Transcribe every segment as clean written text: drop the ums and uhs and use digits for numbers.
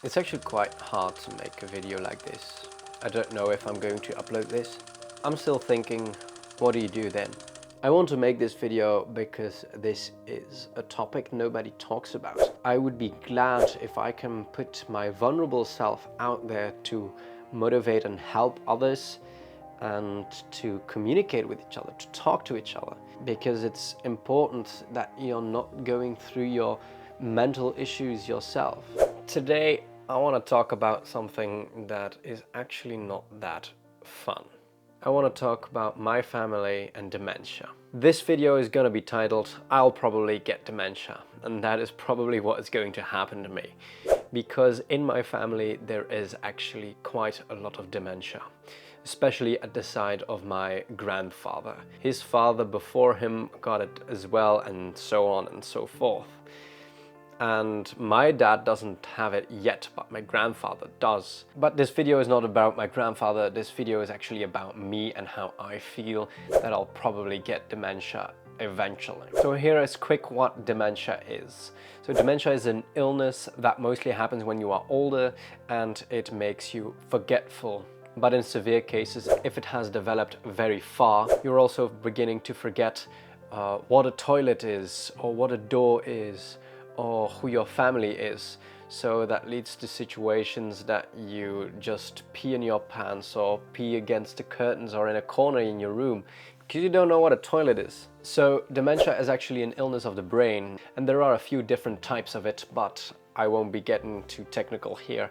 It's actually quite hard to make a video like this. I don't know if I'm going to upload this. I'm still thinking, what do you do then? I want to make this video because this is a topic nobody talks about. I would be glad if I can put my vulnerable self out there to motivate and help others and to communicate with each other, to talk to each other, because it's important that you're not going through your mental issues yourself. Today, I want to talk about something that is actually not that fun. I want to talk about my family and dementia. This video is going to be titled, I'll probably get dementia, and that is probably what is going to happen to me. Because in my family there is actually quite a lot of dementia, especially at the side of my grandfather. His father before him got it as well, and so on and so forth. And my dad doesn't have it yet, but my grandfather does. But this video is not about my grandfather, this video is actually about me and how I feel that I'll probably get dementia eventually. So here is quick what dementia is. So dementia is an illness that mostly happens when you are older and it makes you forgetful. But in severe cases, if it has developed very far, you're also beginning to forget what a toilet is, or what a door is, or who your family is. So that leads to situations that you just pee in your pants or pee against the curtains or in a corner in your room because you don't know what a toilet is. So dementia is actually an illness of the brain, and there are a few different types of it, but I won't be getting too technical here.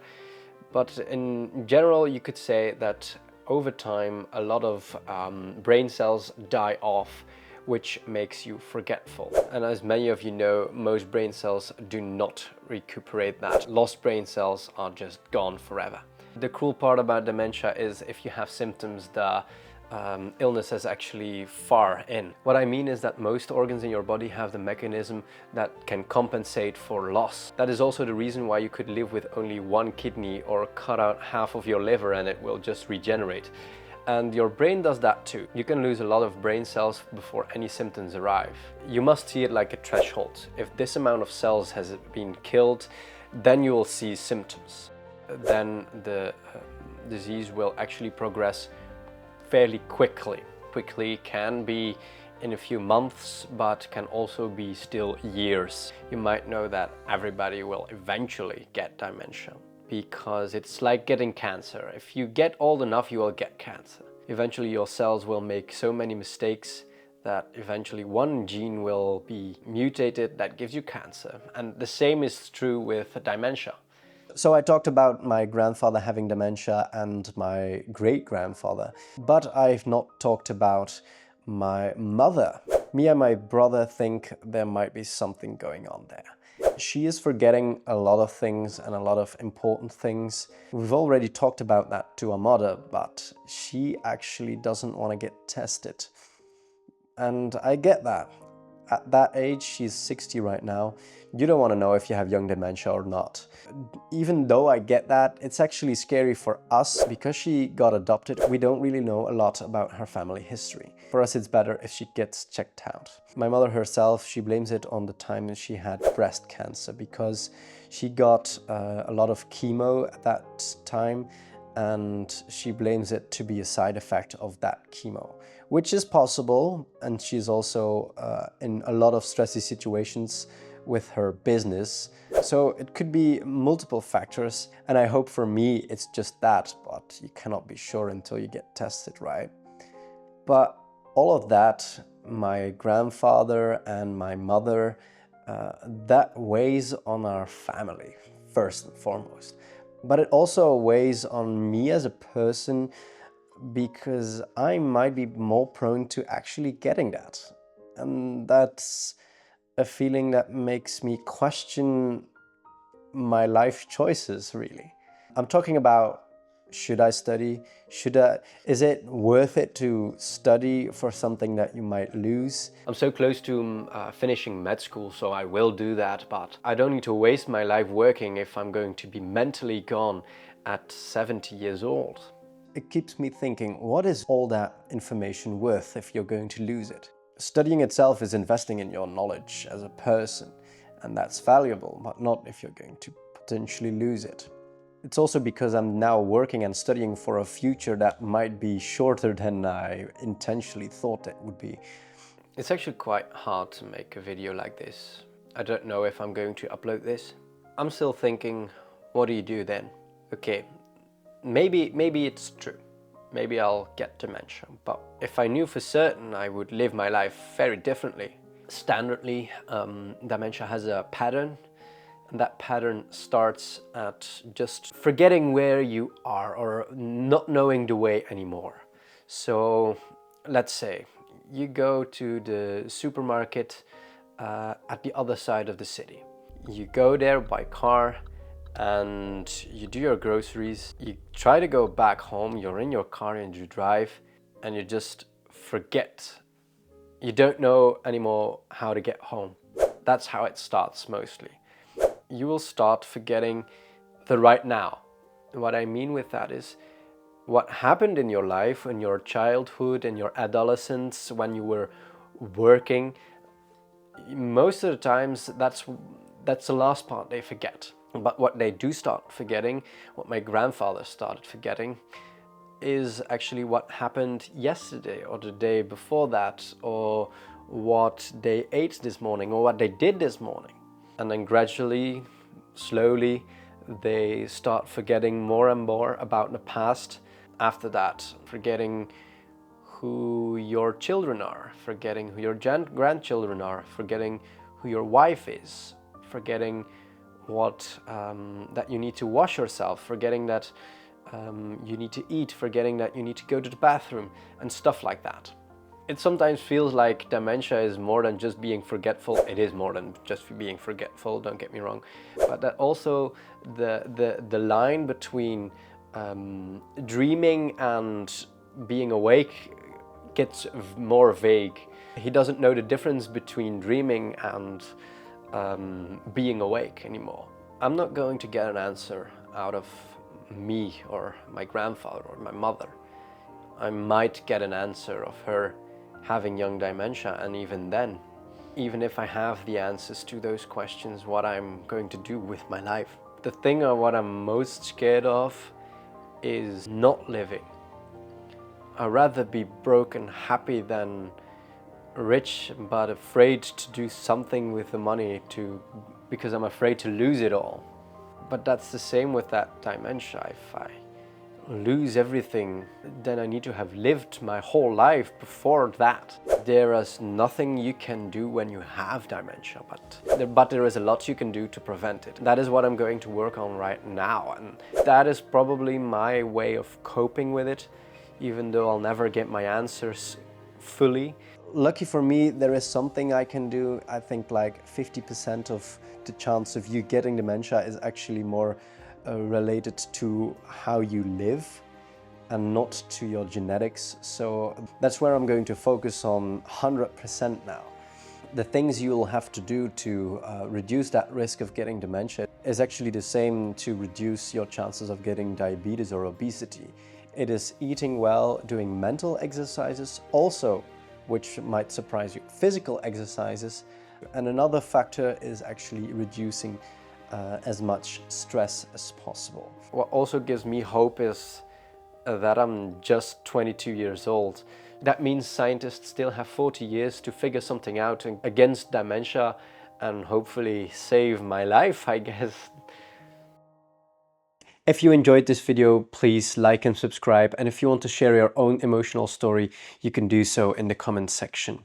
But in general, you could say that over time a lot of brain cells die off, which makes you forgetful. And as many of you know, most brain cells do not recuperate that. Lost brain cells are just gone forever. The cruel part about dementia is if you have symptoms, the illness is actually far in. What I mean is that most organs in your body have the mechanism that can compensate for loss. That is also the reason why you could live with only one kidney or cut out half of your liver and it will just regenerate. And your brain does that too. You can lose a lot of brain cells before any symptoms arrive. You must see it like a threshold. If this amount of cells has been killed, then you will see symptoms. Then the disease will actually progress fairly quickly. Quickly can be in a few months, but can also be still years. You might know that everybody will eventually get dementia, because it's like getting cancer. If you get old enough, you will get cancer. Eventually your cells will make so many mistakes that eventually one gene will be mutated that gives you cancer. And the same is true with dementia. So I talked about my grandfather having dementia and my great-grandfather, but I've not talked about my mother. Me and my brother think there might be something going on there. She is forgetting a lot of things and a lot of important things. We've already talked about that to our mother, but she actually doesn't want to get tested. And I get that. At that age, she's 60 right now, you don't want to know if you have young dementia or not. Even though I get that, it's actually scary for us because she got adopted. We don't really know a lot about her family history. For us, it's better if she gets checked out. My mother herself, she blames it on the time that she had breast cancer because she got a lot of chemo at that time, and she blames it to be a side effect of that chemo, which is possible. And she's also in a lot of stressy situations with her business. So it could be multiple factors, and I hope for me it's just that, but you cannot be sure until you get tested, right? But all of that, my grandfather and my mother, that weighs on our family, first and foremost. But it also weighs on me as a person because I might be more prone to actually getting that. And that's a feeling that makes me question my life choices, really. I'm talking about, should I study? Is it worth it to study for something that you might lose? I'm so close to finishing med school, so I will do that, but I don't need to waste my life working if I'm going to be mentally gone at 70 years old. It keeps me thinking, what is all that information worth if you're going to lose it? Studying itself is investing in your knowledge as a person, and that's valuable, but not if you're going to potentially lose it. It's also because I'm now working and studying for a future that might be shorter than I intentionally thought it would be. It's actually quite hard to make a video like this. I don't know if I'm going to upload this. I'm still thinking, what do you do then? Okay, maybe it's true. Maybe I'll get dementia, but if I knew for certain, I would live my life very differently. Standardly, dementia has a pattern, and that pattern starts at just forgetting where you are or not knowing the way anymore. So let's say you go to the supermarket at the other side of the city. You go there by car and you do your groceries. You try to go back home, you're in your car and you drive, and you just forget. You don't know anymore how to get home. That's how it starts mostly. You will start forgetting the right now. What I mean with that is what happened in your life, in your childhood, in your adolescence, when you were working. Most of the times that's the last part they forget. But what they do start forgetting, what my grandfather started forgetting, is actually what happened yesterday or the day before that, or what they ate this morning or what they did this morning. And then gradually, slowly, they start forgetting more and more about the past. After that, forgetting who your children are, forgetting who your grandchildren are, forgetting who your wife is, forgetting what that you need to wash yourself, forgetting that you need to eat, forgetting that you need to go to the bathroom, and stuff like that. It sometimes feels like dementia is more than just being forgetful. It is more than just being forgetful, don't get me wrong. But that also the line between dreaming and being awake gets more vague. He doesn't know the difference between dreaming and being awake anymore. I'm not going to get an answer out of me or my grandfather or my mother. I might get an answer of her having young dementia, and even then, even if I have the answers to those questions, what I'm going to do with my life. The thing of what I'm most scared of is not living. I'd rather be broke and happy than rich but afraid to do something with the money because I'm afraid to lose it all. But that's the same with that dementia. If I lose everything, then I need to have lived my whole life before that. There is nothing you can do when you have dementia, but there is a lot you can do to prevent it. That is what I'm going to work on right now, and that is probably my way of coping with it, even though I'll never get my answers fully. Lucky for me, there is something I can do. I think like 50% of the chance of you getting dementia is actually more related to how you live and not to your genetics. So that's where I'm going to focus on 100% now. The things you'll have to do to reduce that risk of getting dementia is actually the same to reduce your chances of getting diabetes or obesity. It is eating well, doing mental exercises, also, which might surprise you, physical exercises. And another factor is actually reducing as much stress as possible. What also gives me hope is that I'm just 22 years old. That means scientists still have 40 years to figure something out against dementia and hopefully save my life, I guess. If you enjoyed this video, please like and subscribe. And if you want to share your own emotional story, you can do so in the comments section.